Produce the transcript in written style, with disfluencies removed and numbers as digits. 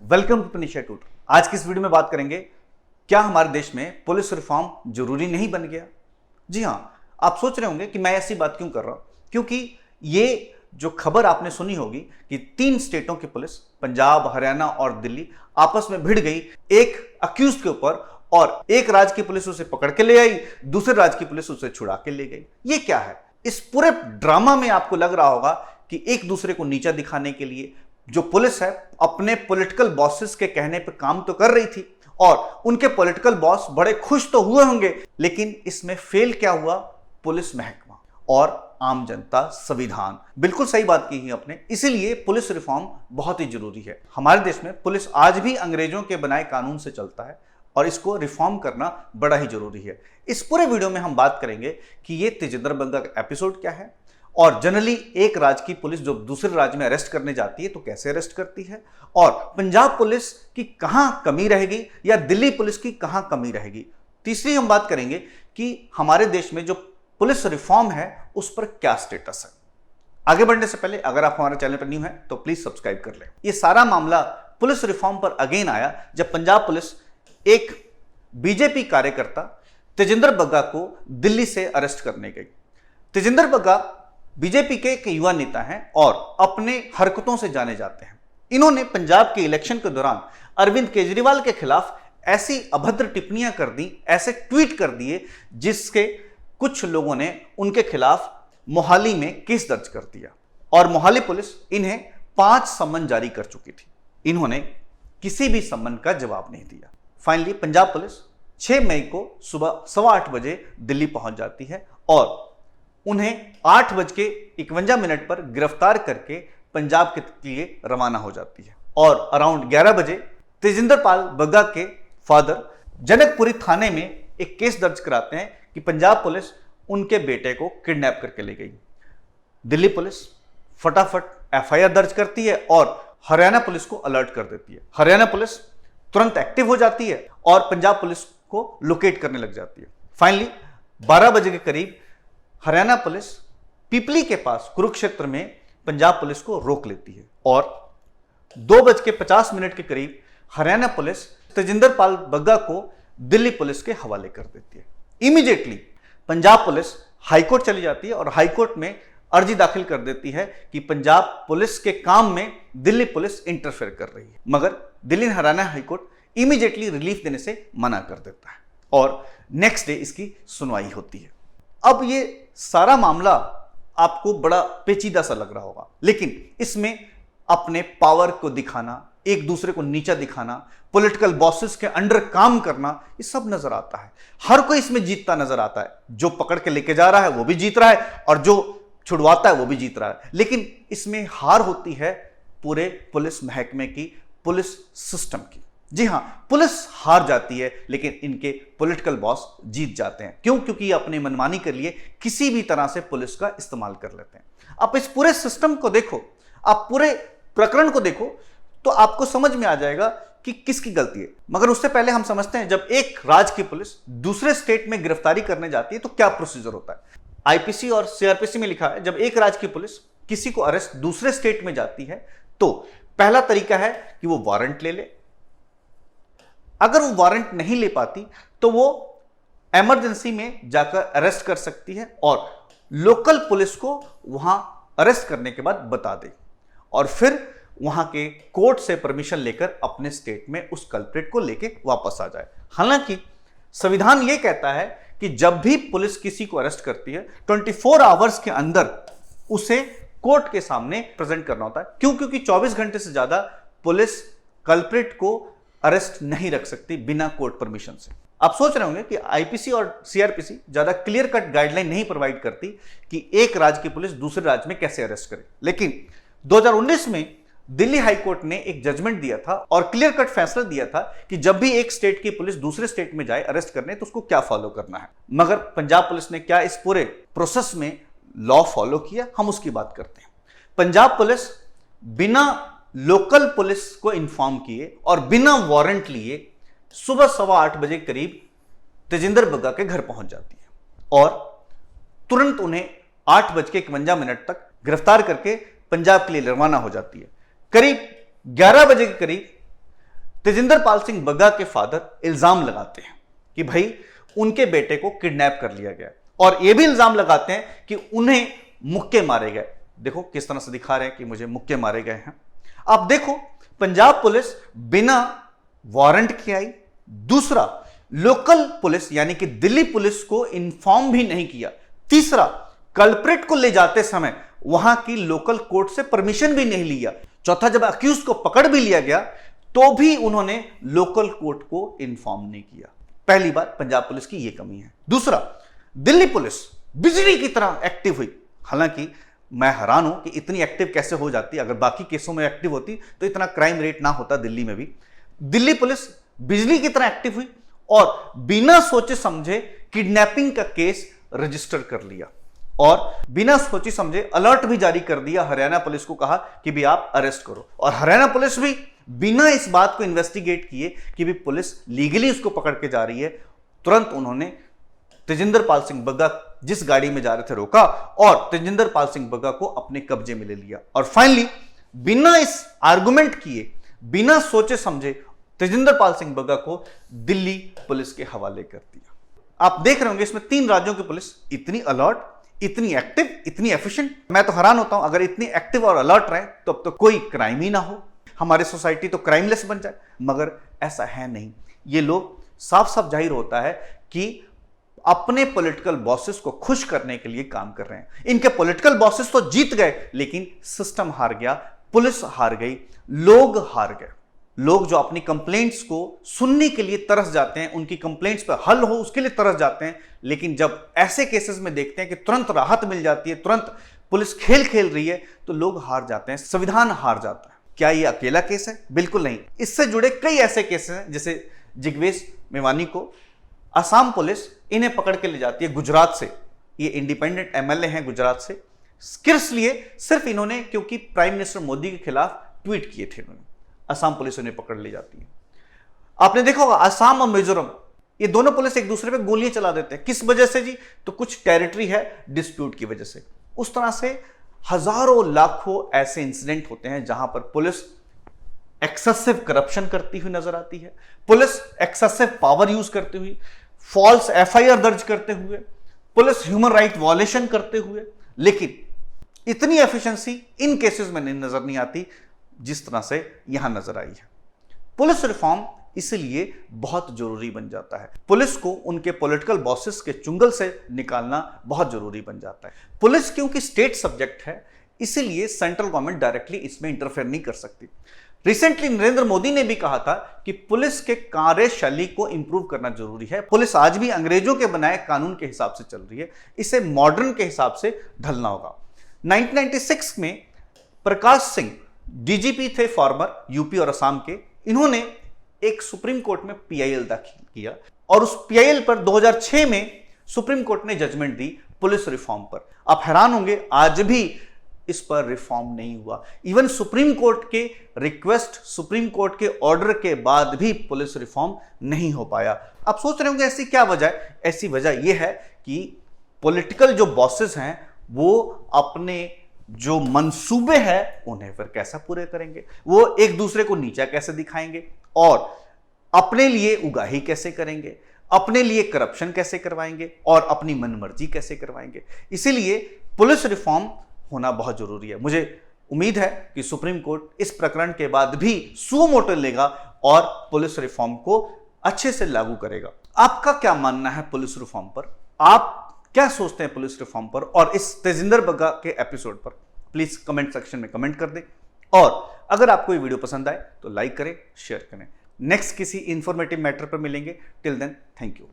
Welcome to पनीशा टूट। आज की इस वीडियो में बात करेंगे, क्या हमारे देश में पुलिस रिफॉर्म जरूरी नहीं बन गया। जी हां, आप सोच रहे होंगे कि मैं ऐसी बात क्यों कर रहा हूं, क्योंकि ये जो खबर आपने सुनी होगी कि 3 स्टेटों की पुलिस, पंजाब, हरियाणा और दिल्ली, आपस में भिड़ गई एक अक्यूज के ऊपर, और एक राज्य की पुलिस उसे पकड़ के ले आई, दूसरे राज्य की पुलिस उसे छुड़ा के ले गई। ये क्या है? इस पूरे ड्रामा में आपको लग रहा होगा कि एक दूसरे को नीचा दिखाने के लिए जो पुलिस है अपने पॉलिटिकल बॉसेस के कहने पर काम तो कर रही थी, और उनके पॉलिटिकल बॉस बड़े खुश तो हुए होंगे, लेकिन इसमें फेल क्या हुआ? पुलिस महकमा और आम जनता, संविधान। बिल्कुल सही बात की है आपने। इसीलिए पुलिस रिफॉर्म बहुत ही जरूरी है। हमारे देश में पुलिस आज भी अंग्रेजों के बनाए कानून से चलता है और इसको रिफॉर्म करना बड़ा ही जरूरी है। इस पूरे वीडियो में हम बात करेंगे कि ये तेजिंदर बग्गा का एपिसोड क्या है, और जनरली एक राज्य की पुलिस जो दूसरे राज्य में अरेस्ट करने जाती है तो कैसे अरेस्ट करती है, और पंजाब पुलिस की कहां कमी रहेगी या दिल्ली पुलिस की कहां कमी रहेगी। तीसरी हम बात करेंगे कि हमारे देश में जो पुलिस रिफॉर्म है उस पर क्या स्टेटस है। आगे बढ़ने से पहले अगर आप हमारे चैनल पर न्यू हैं तो प्लीज सब्सक्राइब कर लें। यह सारा मामला पुलिस रिफॉर्म पर अगेन आया जब पंजाब पुलिस एक बीजेपी कार्यकर्ता तेजिंदर बग्गा को दिल्ली से अरेस्ट करने गई। तेजिंदर बग्गा बीजेपी के एक युवा नेता हैं और अपने हरकतों से जाने जाते हैं। इन्होंने पंजाब के इलेक्शन के दौरान अरविंद केजरीवाल के खिलाफ ऐसी अभद्र टिप्पणियां कर दी, ऐसे ट्वीट कर दिए, जिसके कुछ लोगों ने उनके खिलाफ मोहाली में केस दर्ज कर दिया, और मोहाली पुलिस इन्हें 5 सम्मन जारी कर चुकी थी। इन्होंने किसी भी सम्मन का जवाब नहीं दिया। फाइनली पंजाब पुलिस 6 मई को सुबह 8:15 बजे दिल्ली पहुंच जाती है और उन्हें 8:51 पर गिरफ्तार करके पंजाब के लिए रवाना हो जाती है। और अराउंड 11 बजे तेजिंदर पाल बग्गा के फादर जनकपुरी थाने में एक केस दर्ज कराते हैं कि पंजाब पुलिस उनके बेटे को किडनैप करके ले गई। दिल्ली पुलिस फटाफट एफआईआर दर्ज करती है और हरियाणा पुलिस को अलर्ट कर देती है। हरियाणा पुलिस तुरंत एक्टिव हो जाती है और पंजाब पुलिस को लोकेट करने लग जाती है। फाइनली 12 बजे के करीब हरियाणा पुलिस पिपली के पास कुरुक्षेत्र में पंजाब पुलिस को रोक लेती है, और 2:50 के करीब हरियाणा पुलिस तेजिंदर पाल बग्गा को दिल्ली पुलिस के हवाले कर देती है। इमीडिएटली पंजाब पुलिस हाईकोर्ट चली जाती है और हाईकोर्ट में अर्जी दाखिल कर देती है कि पंजाब पुलिस के काम में दिल्ली पुलिस इंटरफेयर कर रही है, मगर Delhi Haryana high court immediately relief देने से मना कर देता है और नेक्स्ट डे इसकी सुनवाई होती है। अब ये सारा मामला आपको बड़ा पेचीदा सा लग रहा होगा, लेकिन इसमें अपने पावर को दिखाना, एक दूसरे को नीचा दिखाना, पॉलिटिकल बॉसेस के अंडर काम करना, ये सब नजर आता है। हर कोई इसमें जीतता नजर आता है। जो पकड़ के लेके जा रहा है वो भी जीत रहा है और जो छुड़वाता है वो भी जीत रहा है, लेकिन इसमें हार होती है पूरे पुलिस महकमे की, पुलिस सिस्टम की। जी हां, पुलिस हार जाती है, लेकिन इनके पॉलिटिकल बॉस जीत जाते हैं। क्यों? क्योंकि अपनी मनमानी के लिए किसी भी तरह से पुलिस का इस्तेमाल कर लेते हैं। आप इस पूरे सिस्टम को देखो, आप पूरे प्रकरण को देखो, तो आपको समझ में आ जाएगा कि किसकी गलती है। मगर उससे पहले हम समझते हैं, जब एक राज्य की पुलिस दूसरे स्टेट में गिरफ्तारी करने जाती है तो क्या प्रोसीजर होता है। आईपीसी और सीआरपीसी में लिखा है, जब एक राज्य की पुलिस किसी को अरेस्ट दूसरे स्टेट में जाती है तो पहला तरीका है कि वो वारंट ले ले। अगर वो वारंट नहीं ले पाती तो वो इमरजेंसी में जाकर अरेस्ट कर सकती है और लोकल पुलिस को वहां अरेस्ट करने के बाद बता दे, और फिर वहां के कोर्ट से परमिशन लेकर अपने स्टेट में उस कल्प्रिट को लेके वापस आ जाए। हालांकि संविधान यह कहता है कि जब भी पुलिस किसी को अरेस्ट करती है 24 आवर्स के अंदर उसे कोर्ट के सामने प्रेजेंट करना होता है। क्यों? क्योंकि 24 घंटे से ज्यादा पुलिस कल्प्रिट को अरेस्ट नहीं रख सकती बिना कोर्ट परमिशन से। आप सोच रहे होंगे कि आईपीसी और सीआरपीसी ज्यादा क्लियर कट गाइडलाइन नहीं प्रोवाइड करती कि एक राज्य की पुलिस दूसरे राज्य में कैसे अरेस्ट करे, लेकिन 2019 में दिल्ली हाईकोर्ट ने एक जजमेंट दिया था और क्लियर कट फैसला दिया था कि जब भी एक स्टेट की पुलिस दूसरे स्टेट में जाए अरेस्ट करने तो उसको क्या फॉलो करना है। मगर पंजाब पुलिस ने क्या इस पूरे प्रोसेस में लॉ फॉलो किया? हम उसकी बात करते हैं। पंजाब पुलिस बिना लोकल पुलिस को इन्फॉर्म किए और बिना वारंट लिए सुबह 8:15 बजे करीब तेजिंदर बग्गा के घर पहुंच जाती है और तुरंत उन्हें 8:51 तक गिरफ्तार करके पंजाब के लिए रवाना हो जाती है। करीब 11 बजे के करीब तेजिंदर पाल सिंह बग्गा के फादर इल्जाम लगाते हैं कि भाई उनके बेटे को किडनैप कर लिया गया, और यह भी इल्जाम लगाते हैं कि उन्हें मुक्के मारे गए। देखो किस तरह से दिखा रहे हैं कि मुझे मुक्के मारे गए हैं। अब देखो, पंजाब पुलिस बिना वारंट के आई। दूसरा, लोकल पुलिस यानी कि दिल्ली पुलिस को इन्फॉर्म भी नहीं किया। तीसरा, कल्प्रिट को ले जाते समय वहां की लोकल कोर्ट से परमिशन भी नहीं लिया। चौथा, जब अक्यूज को पकड़ भी लिया गया तो भी उन्होंने लोकल कोर्ट को इन्फॉर्म नहीं किया। पहली बात, पंजाब पुलिस की यह कमी है। दूसरा, दिल्ली पुलिस बिजली की तरह एक्टिव हुई। हालांकि मैं हैरान हूं कि इतनी एक्टिव कैसे हो जाती। अगर बाकी केसों में एक्टिव होती तो इतना क्राइम रेट ना होता दिल्ली में भी। दिल्ली पुलिस बिजली की तरह एक्टिव हुई और बिना सोचे समझे किडनैपिंग का केस रजिस्टर कर लिया, और बिना सोचे समझे अलर्ट भी जारी कर दिया। हरियाणा पुलिस को कहा कि भी आप अरेस्ट करो, और हरियाणा पुलिस भी बिना इस बात को इन्वेस्टिगेट किए कि भी पुलिस लीगली उसको पकड़ के जा रही है, तुरंत उन्होंने तेजिंदर पाल सिंह बग्गा जिस गाड़ी में जा रहे थे रोका और तेजिंदर पाल सिंह बग्गा को अपने कब्जे में ले लिया। और फाइनली बिना इस आर्गुमेंट किए, बिना सोचे समझे तेजिंदर पाल सिंह बग्गा को दिल्ली पुलिस के हवाले कर दिया। आप देख रहे होंगे इसमें 3 राज्यों की पुलिस इतनी अलर्ट, इतनी एक्टिव, इतनी एफिशिएंट। मैं तो हैरान होता हूं, अगर इतनी एक्टिव और अलर्ट रहे तो अब तो कोई क्राइम ही ना हो, हमारी सोसाइटी तो क्राइमलेस बन जाए। मगर ऐसा है नहीं। ये लोग, साफ साफ जाहिर होता है कि अपने पॉलिटिकल बॉसेस को खुश करने के लिए काम कर रहे हैं। इनके पॉलिटिकल बॉसेस तो जीत गए, लेकिन सिस्टम हार गया, पुलिस हार गई, लोग हार गए। लोग जो अपनी कंप्लेंट्स को सुनने के लिए तरस जाते हैं, उनकी कंप्लेंट्स पर हल हो उसके लिए तरस जाते हैं, लेकिन जब ऐसे केसेस में देखते हैं कि तुरंत राहत मिल जाती है, तुरंत पुलिस खेल खेल रही है, तो लोग हार जाते हैं, संविधान हार जाता है। क्या ये अकेला केस है? बिल्कुल नहीं। इससे जुड़े कई ऐसे केसेस हैं, जैसे जिग्वेश मेवानी को असम पुलिस इन्हें पकड़ के ले जाती है गुजरात से। ये इंडिपेंडेंट एमएलए हैं गुजरात से, किस लिए? सिर्फ इन्होंने क्योंकि प्राइम मिनिस्टर मोदी के खिलाफ ट्वीट किए थे इन्होंने, असम पुलिस उन्हें पकड़ ले जाती है। आपने देखा होगा असम और मिजोरम, ये दोनों पुलिस एक दूसरे पे गोलियां चला देते हैं। किस वजह से जी? तो कुछ टेरिटरी है डिस्प्यूट की वजह से। उस तरह से हजारों लाखों ऐसे इंसिडेंट होते हैं जहां पर पुलिस एक्सेसिव करप्शन करती हुई नजर आती है, पुलिस एक्सेसिव पावर यूज करती हुई, फॉल्स एफआईआर दर्ज करते हुए, पुलिस ह्यूमन राइट वॉयलेशन करते हुए। लेकिन इतनी एफिशिएंसी इन केसेस में नहीं नजर नहीं आती जिस तरह से यहां नजर आई है। पुलिस रिफॉर्म इसलिए बहुत जरूरी बन जाता है। पुलिस को उनके पॉलिटिकल बॉसेस के चुंगल से निकालना बहुत जरूरी बन जाता है। पुलिस क्योंकि स्टेट सब्जेक्ट है, इसीलिए सेंट्रल गवर्नमेंट डायरेक्टली इसमें इंटरफेयर नहीं कर सकती। रिसेंटली नरेंद्र मोदी ने भी कहा था कि पुलिस के कार्यशैली को इंप्रूव करना जरूरी है। पुलिस आज भी अंग्रेजों के बनाए कानून के हिसाब से चल रही है, इसे मॉडर्न के हिसाब से ढलना होगा। 1996 में प्रकाश सिंह डीजीपी थे फॉर्मर यूपी और असम के। इन्होंने एक सुप्रीम कोर्ट में पीआईएल दाखिल किया और उस पीआईएल पर 2006 में सुप्रीम कोर्ट ने जजमेंट दी पुलिस रिफॉर्म पर। आप हैरान होंगे, आज भी इस पर रिफॉर्म नहीं हुआ। इवन सुप्रीम कोर्ट के रिक्वेस्ट, सुप्रीम कोर्ट के ऑर्डर के बाद भी पुलिस रिफॉर्म नहीं हो पाया। आप सोच रहे होंगे ऐसी क्या वजह है? ऐसी वजह यह है कि पॉलिटिकल जो बॉसेस हैं वो अपने जो मंसूबे हैं उन्हें फिर कैसा पूरे करेंगे, वो एक दूसरे को नीचा कैसे दिखाएंगे और अपने लिए उगाही कैसे करेंगे, अपने लिए करप्शन कैसे करवाएंगे और अपनी मनमर्जी कैसे करवाएंगे। इसीलिए पुलिस रिफॉर्म होना बहुत जरूरी है। मुझे उम्मीद है कि सुप्रीम कोर्ट इस प्रकरण के बाद भी सुओ मोटो लेगा और पुलिस रिफॉर्म को अच्छे से लागू करेगा। आपका क्या मानना है पुलिस रिफॉर्म पर? आप क्या सोचते हैं पुलिस रिफॉर्म पर और इस तेजिंदर बग्गा के एपिसोड पर? प्लीज कमेंट सेक्शन में कमेंट कर दें, और अगर आपको ये वीडियो पसंद आए तो लाइक करें, शेयर करें। नेक्स्ट किसी इंफॉर्मेटिव मैटर पर मिलेंगे। Till then, thank you.